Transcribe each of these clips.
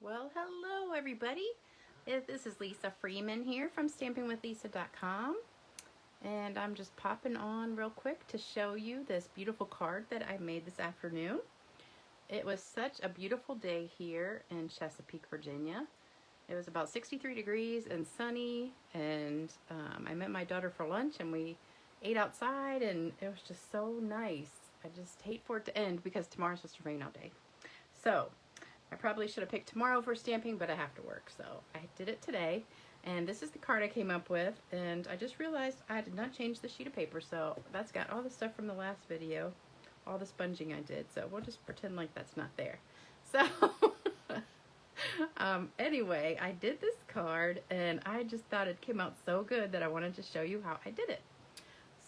Well, hello everybody. This is Lisa Freeman here from stampingwithlisa.com, and I'm just popping on real quick to show you this beautiful card that I made this afternoon. It was such a beautiful day here in Chesapeake, Virginia. It was about 63 degrees and sunny, and I met my daughter for lunch and we ate outside, and it was just so nice. I just hate for it to end because tomorrow's supposed to rain all day. So I probably should have picked tomorrow for stamping, but I have to work, so I did it today. And this is the card I came up with, and I just realized I did not change the sheet of paper, so that's got all the stuff from the last video, all the sponging I did, so we'll just pretend like that's not there. So anyway, I did this card, and I just thought it came out so good that I wanted to show you how I did it.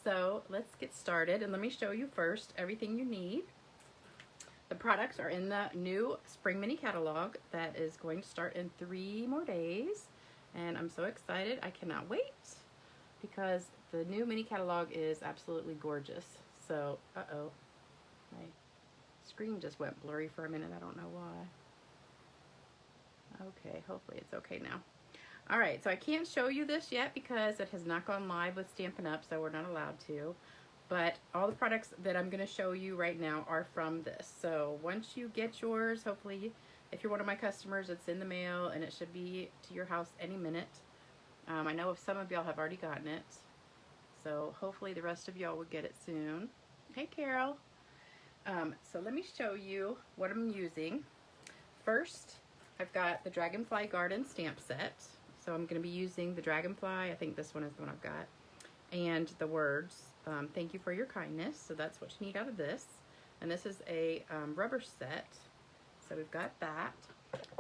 So let's get started, and let me show you first everything you need. The products are in the new spring mini catalog that is going to start in 3 more days, and I'm so excited. I cannot wait because the new mini catalog is absolutely gorgeous. So, uh-oh, my screen just went blurry for a minute. I don't know why. Okay, hopefully it's okay now. All right, so I can't show you this yet because it has not gone live with Stampin' Up, so we're not allowed to. But all the products that I'm going to show you right now are from this. So once you get yours, hopefully, if you're one of my customers, it's in the mail and it should be to your house any minute. I know some of y'all have already gotten it, so hopefully the rest of y'all will get it soon. Hey, Carol. So let me show you what I'm using. First, I've got the Dragonfly Garden stamp set. So I'm going to be using the Dragonfly. I think this one is the one I've got. And the words, thank you for your kindness. So that's what you need out of this. And this is a rubber set. So we've got that.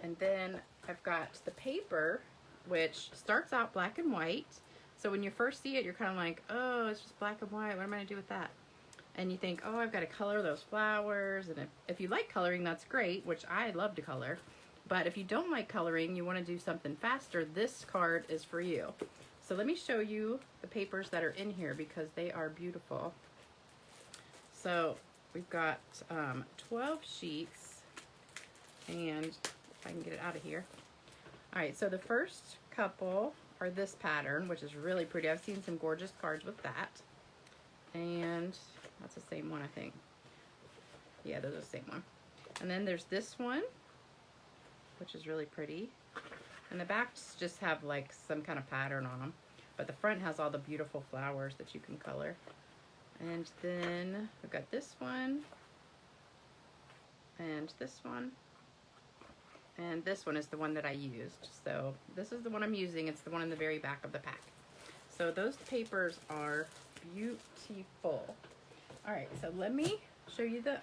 And then I've got the paper, which starts out black and white. So when you first see it, you're kind of like, oh, it's just black and white. What am I going to do with that? And you think, oh, I've got to color those flowers. And if you like coloring, that's great, which I love to color. But if you don't like coloring, you want to do something faster, this card is for you. So let me show you the papers that are in here because they are beautiful. So we've got 12 sheets, and if I can get it out of here. All right, so the first couple are this pattern, which is really pretty. I've seen some gorgeous cards with that. And that's the same one, I think. Yeah, those are the same one. And then there's this one, which is really pretty. And the backs just have like some kind of pattern on them. But the front has all the beautiful flowers that you can color. And then we've got this one. And this one. And this one is the one that I used. So this is the one I'm using. It's the one in the very back of the pack. So those papers are beautiful. All right, so let me show you the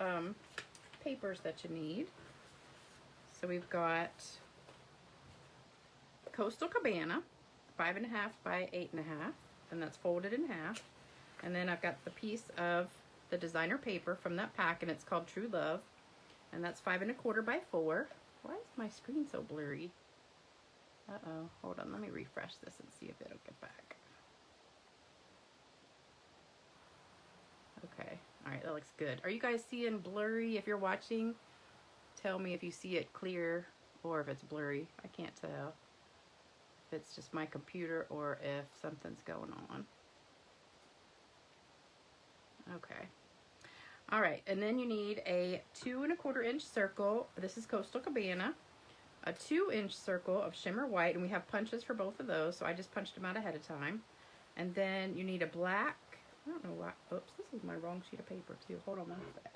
papers that you need. So we've got Coastal Cabana, 5.5 by 8.5, and that's folded in half. And then I've got the piece of the designer paper from that pack, and it's called True Love, and that's 5.25 by 4. Why is my screen so blurry? Uh-oh, hold on, let me refresh this and see if it'll get back. Okay, all right, that looks good. Are you guys seeing blurry? If you're watching, tell me if you see it clear or if it's blurry. I can't tell if it's just my computer or if something's going on. Okay. All right, and then you need a 2.25 inch circle. This is Coastal Cabana. A 2-inch circle of shimmer white, and we have punches for both of those, so I just punched them out ahead of time. And then you need a black, I don't know why, oops, this is my wrong sheet of paper too. Hold on one sec.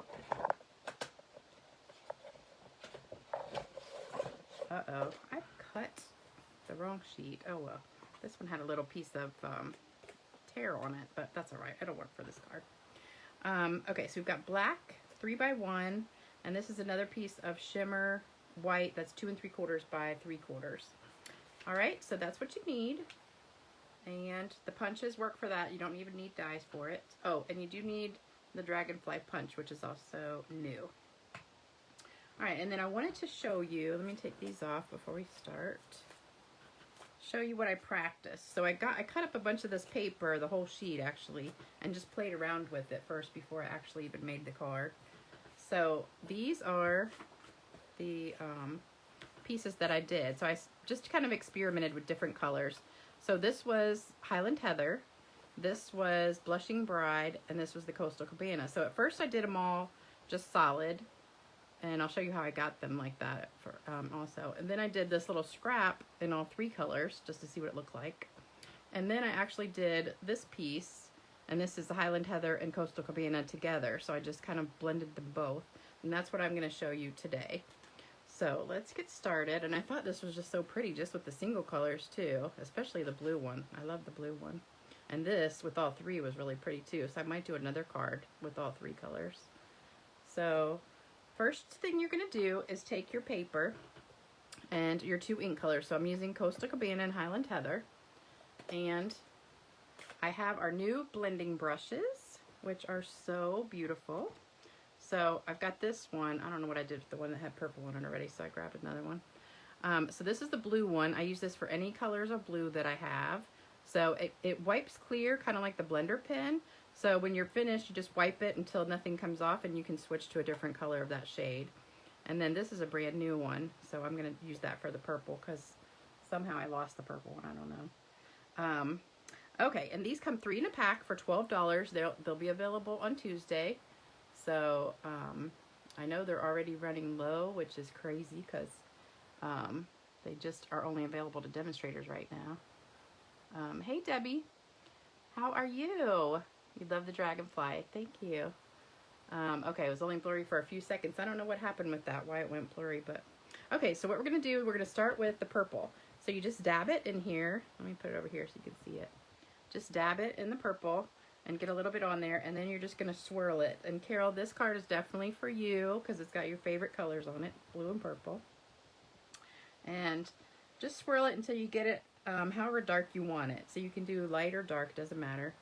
Uh-oh, I cut the wrong sheet. Oh well, this one had a little piece of tear on it, but that's all right. It'll work for this card. Okay, so we've got black 3 by 1, and this is another piece of shimmer white that's 2 3/4 by 3/4. All right, so that's what you need, and the punches work for that. You don't even need dies for it. Oh, and you do need the Dragonfly punch, which is also new. All right, and then I wanted to show you, let me take these off before we start, show you what I practiced. So I cut up a bunch of this paper, the whole sheet actually, and just played around with it first before I actually even made the card. So these are the pieces that I did. So I just kind of experimented with different colors. So this was Highland Heather, this was Blushing Bride, and this was the Coastal Cabana. So at first I did them all just solid, and I'll show you how I got them like that for, also. And then I did this little scrap in all 3 colors just to see what it looked like. And then I actually did this piece, and this is the Highland Heather and Coastal Cabana together. So I just kind of blended them both, and that's what I'm going to show you today. So let's get started. And I thought this was just so pretty just with the single colors too, especially the blue one. I love the blue one. And this with all 3 was really pretty too. So I might do another card with all 3 colors. So first thing you're going to do is take your paper and your 2 ink colors. So I'm using Coastal Cabana and Highland Heather. And I have our new blending brushes, which are so beautiful. So I've got this one. I don't know what I did with the one that had purple on it already, so I grabbed another one. So this is the blue one. I use this for any colors of blue that I have. So it wipes clear, kind of like the blender pen. So when you're finished, you just wipe it until nothing comes off, and you can switch to a different color of that shade. And then this is a brand new one, so I'm going to use that for the purple because somehow I lost the purple one. I don't know. Okay, and these come 3 in a pack for $12. They'll be available on Tuesday. So I know they're already running low, which is crazy because they just are only available to demonstrators right now. Hey Debbie, how are you? You love the dragonfly. Thank you. Okay, it was only blurry for a few seconds. I don't know what happened with that, why it went blurry, but okay, so what we're gonna do, we're gonna start with the purple. So you just dab it in here. Let me put it over here so you can see it. Just dab it in the purple and get a little bit on there, and then you're just gonna swirl it. And Carol, this card is definitely for you because it's got your favorite colors on it, blue and purple. And just swirl it until you get it however dark you want it. So you can do light or dark, doesn't matter.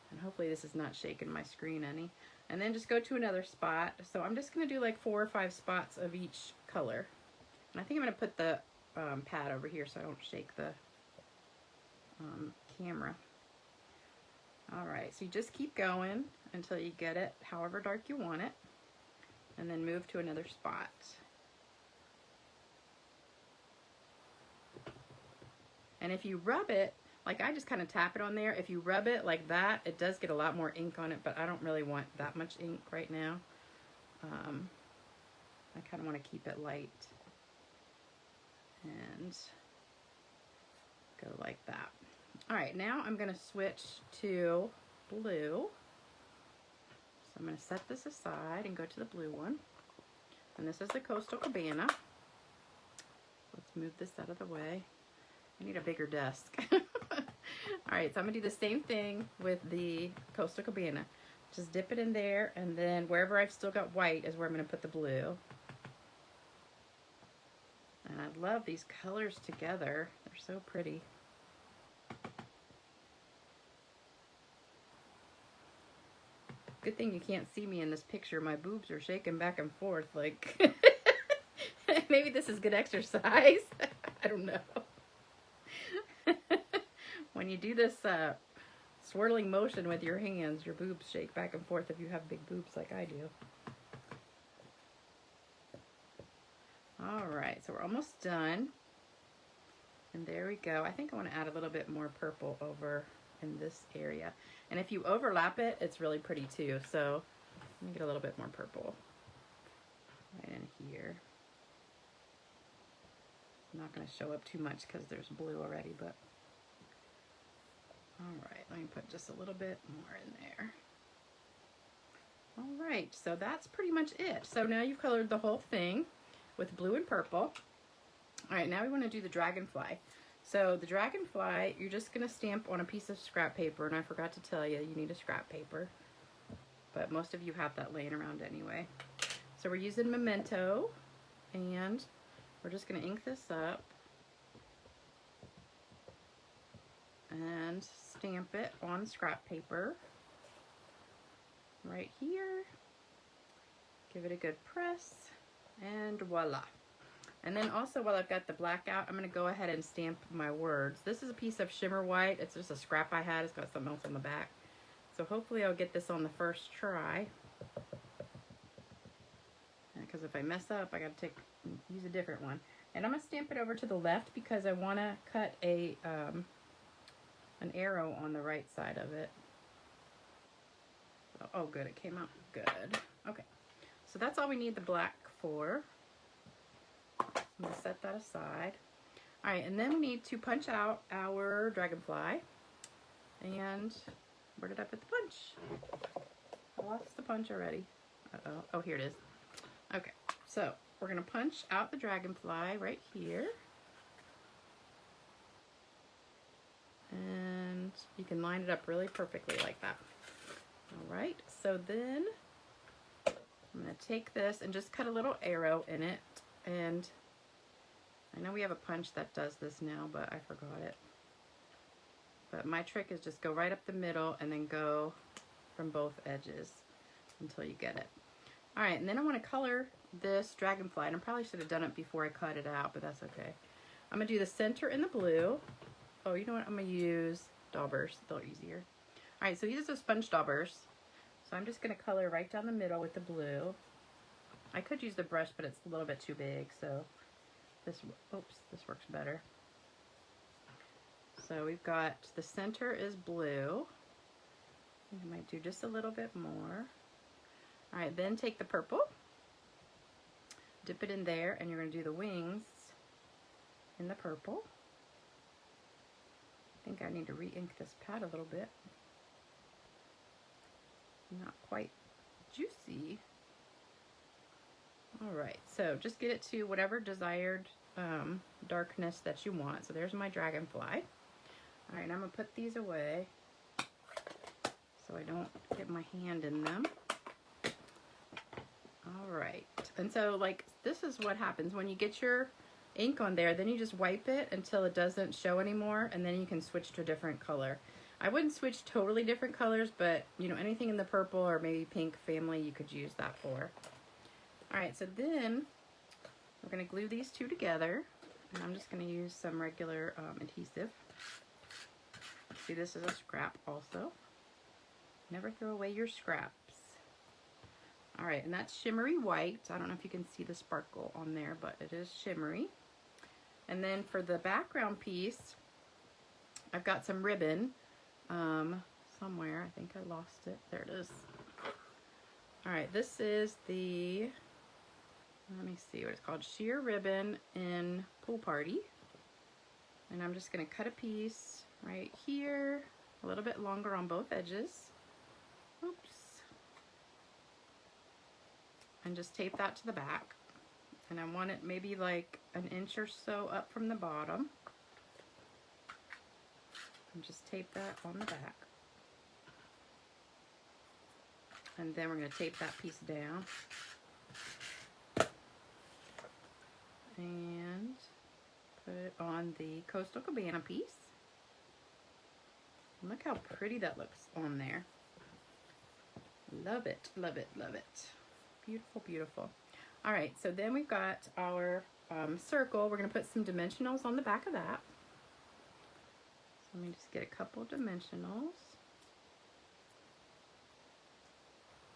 And hopefully this is not shaking my screen any. And then just go to another spot. So I'm just gonna do like 4 or 5 spots of each color. And I think I'm gonna put the pad over here so I don't shake the camera. Alright, so you just keep going until you get it however dark you want it. And then move to another spot. And if you rub it, like I just kind of tap it on there, if you rub it like that, it does get a lot more ink on it, but I don't really want that much ink right now. I kind of want to keep it light. And go like that. Alright, now I'm going to switch to blue. So I'm going to set this aside and go to the blue one. And this is the Coastal Cabana. Let's move this out of the way. I need a bigger desk. Alright, so I'm going to do the same thing with the Coastal Cabana. Just dip it in there, and then wherever I've still got white is where I'm going to put the blue. And I love these colors together. They're so pretty. Good thing you can't see me in this picture. My boobs are shaking back and forth like... Maybe this is good exercise. I don't know. When you do this swirling motion with your hands, your boobs shake back and forth if you have big boobs like I do. Alright, so we're almost done. And there we go. I think I want to add a little bit more purple over in this area. And if you overlap it, it's really pretty too. So let me get a little bit more purple right in here. I'm not going to show up too much because there's blue already, but alright, let me put just a little bit more in there. Alright, so that's pretty much it. So now you've colored the whole thing with blue and purple. Alright, now we want to do the dragonfly. So the dragonfly, you're just going to stamp on a piece of scrap paper, and I forgot to tell you, you need a scrap paper. But most of you have that laying around anyway. So we're using Memento, and we're just going to ink this up and stamp it on scrap paper right here. Give it a good press, and voila. And then also, while I've got the black out, I'm going to go ahead and stamp my words. This is a piece of shimmer white. It's just a scrap I had. It's got something else on the back. So hopefully I'll get this on the first try, because if I mess up, I gotta use a different one. And I'm gonna stamp it over to the left because I wanna cut an arrow on the right side of it. Oh, good, it came out good. Okay, so that's all we need the black for. I'm gonna set that aside. All right, and then we need to punch out our dragonfly. And where did I put the punch? I lost the punch already. Uh-oh. Oh, here it is. Okay, so we're gonna punch out the dragonfly right here. And you can line it up really perfectly like that. All right, so then I'm gonna take this and just cut a little arrow in it. And I know we have a punch that does this now, but I forgot it. But my trick is just go right up the middle and then go from both edges until you get it. All right, and then I want to color this dragonfly, and I probably should have done it before I cut it out, but that's okay. I'm gonna do the center in the blue. Oh, you know what? I'm gonna use daubers, they're easier. All right, so these are sponge daubers. So I'm just gonna color right down the middle with the blue. I could use the brush, but it's a little bit too big, so this works better. So we've got the center is blue. I might do just a little bit more. All right, then take the purple, dip it in there, and you're gonna do the wings in the purple. I think I need to re-ink this pad a little bit. Not quite juicy. All right, so just get it to whatever desired darkness that you want. So there's my dragonfly. All right, I'm gonna put these away so I don't get my hand in them. All right, and so like this is what happens when you get your ink on there, then you just wipe it until it doesn't show anymore, and then you can switch to a different color. I wouldn't switch totally different colors, but you know, anything in the purple or maybe pink family you could use that for. All right, so then we're gonna glue these two together, and I'm just gonna use some regular adhesive. See, this is a scrap also. Never throw away your scraps. All right, and that's shimmery white. I don't know if you can see the sparkle on there, but it is shimmery. And then for the background piece, I've got some ribbon somewhere. I think I lost it. There it is. All right, this is the, let me see what it's called, sheer ribbon in Pool Party. And I'm just gonna cut a piece right here, a little bit longer on both edges. Oops. And just tape that to the back. And I want it maybe like an inch or so up from the bottom. And just tape that on the back. And then we're going to tape that piece down. And put it on the Coastal Cabana piece. And look how pretty that looks on there. Love it, love it, love it. Beautiful, beautiful. All right, so then we've got our circle. We're going to put some dimensionals on the back of that. So let me just get a couple of dimensionals.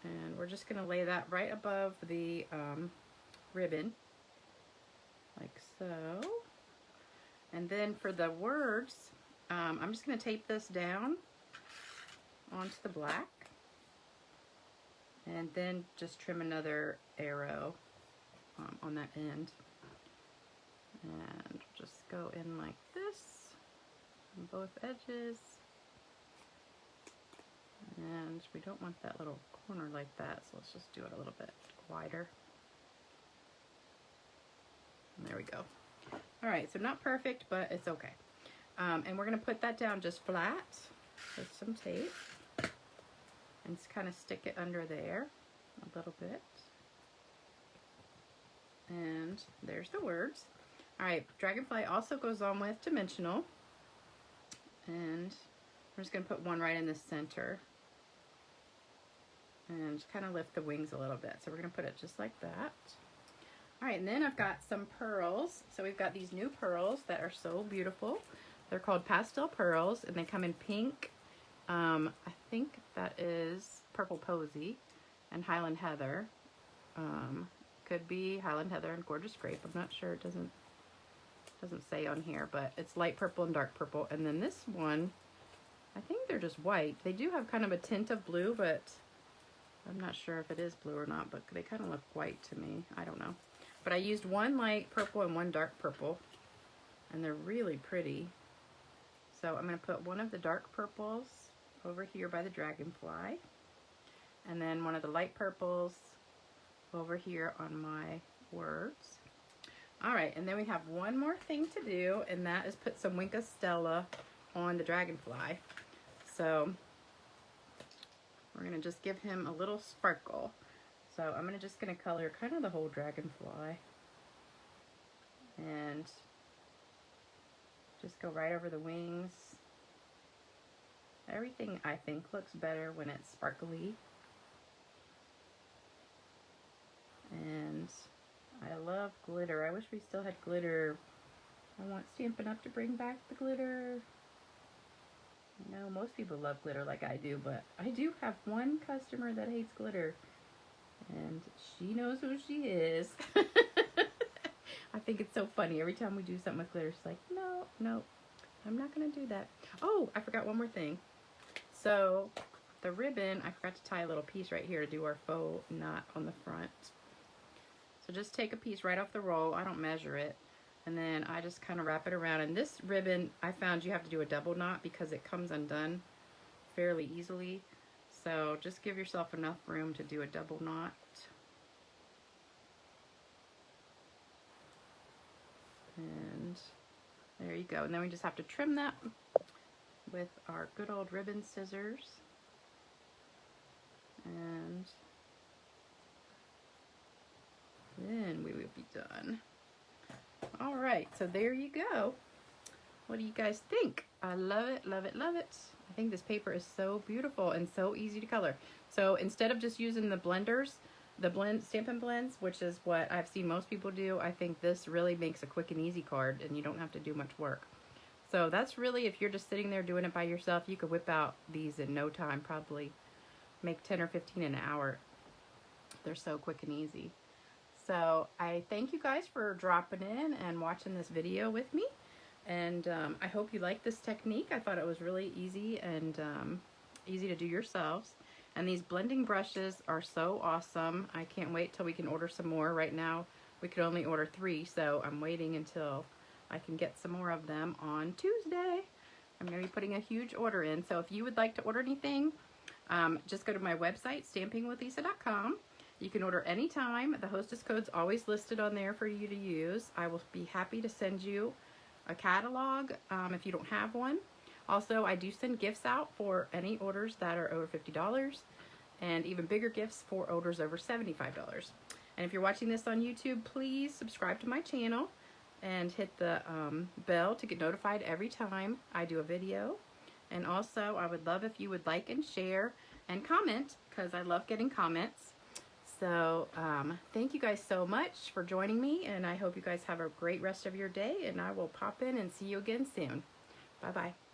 And we're just going to lay that right above the ribbon, like so. And then for the words, I'm just going to tape this down onto the black. And then just trim another arrow on that end. And just go in like this on both edges. And we don't want that little corner like that, so let's just do it a little bit wider. And there we go. All right, so not perfect, but it's okay. And we're gonna put that down just flat with some tape. And just kind of stick it under there a little bit. And there's the words. All right, dragonfly also goes on with dimensional. And I'm just gonna put one right in the center. And just kind of lift the wings a little bit. So we're gonna put it just like that. All right, and then I've got some pearls. So we've got these new pearls that are so beautiful. They're called pastel pearls, and they come in pink. I think that is Purple Posy and Highland Heather. could be Highland Heather and Gorgeous Grape. I'm not sure. It doesn't say on here, but it's light purple and dark purple. And then this one, I think they're just white. They do have kind of a tint of blue, but I'm not sure if it is blue or not, but they kind of look white to me. I don't know. But I used one light purple and one dark purple, and they're really pretty. So I'm going to put one of the dark purples over here by the dragonfly, and then one of the light purples over here on my words. All right, and then we have one more thing to do, and that is put some Wink of Stella on the dragonfly. So we're going to just give him a little sparkle. So I'm just going to color kind of the whole dragonfly, and just go right over the wings. Everything, I think, looks better when it's sparkly. And I love glitter. I wish we still had glitter. I want Stampin' Up to bring back the glitter. I know most people love glitter like I do, but I do have one customer that hates glitter. And she knows who she is. I think it's so funny. Every time we do something with glitter, she's like, no, no, I'm not going to do that. Oh, I forgot one more thing. So the ribbon, I forgot to tie a little piece right here to do our faux knot on the front. So just take a piece right off the roll. I don't measure it. And then I just kind of wrap it around. And this ribbon, I found you have to do a double knot because it comes undone fairly easily. So just give yourself enough room to do a double knot. And there you go. And then we just have to trim that with our good old ribbon scissors. And then we will be done. All right, so there you go. What do you guys think? I love it, love it, love it. I think this paper is so beautiful and so easy to color. So instead of just using the blenders, the Stampin' Blends, which is what I've seen most people do, I think this really makes a quick and easy card and you don't have to do much work. So that's really, if you're just sitting there doing it by yourself, you could whip out these in no time, probably make 10 or 15 an hour. They're so quick and easy. So I thank you guys for dropping in and watching this video with me. And I hope you like this technique. I thought it was really easy and easy to do yourselves. And these blending brushes are so awesome. I can't wait till we can order some more. Right now we could only order 3, so I'm waiting until I can get some more of them on Tuesday. I'm going to be putting a huge order in. So if you would like to order anything, just go to my website, stampingwithlisa.com. You can order anytime. The hostess code's always listed on there for you to use. I will be happy to send you a catalog if you don't have one. Also, I do send gifts out for any orders that are over $50 and even bigger gifts for orders over $75. And if you're watching this on YouTube, please subscribe to my channel and hit the bell to get notified every time I do a video. And also, I would love if you would like and share and comment, because I love getting comments. So thank you guys so much for joining me, and I hope you guys have a great rest of your day, and I will pop in and see you again soon. Bye-bye.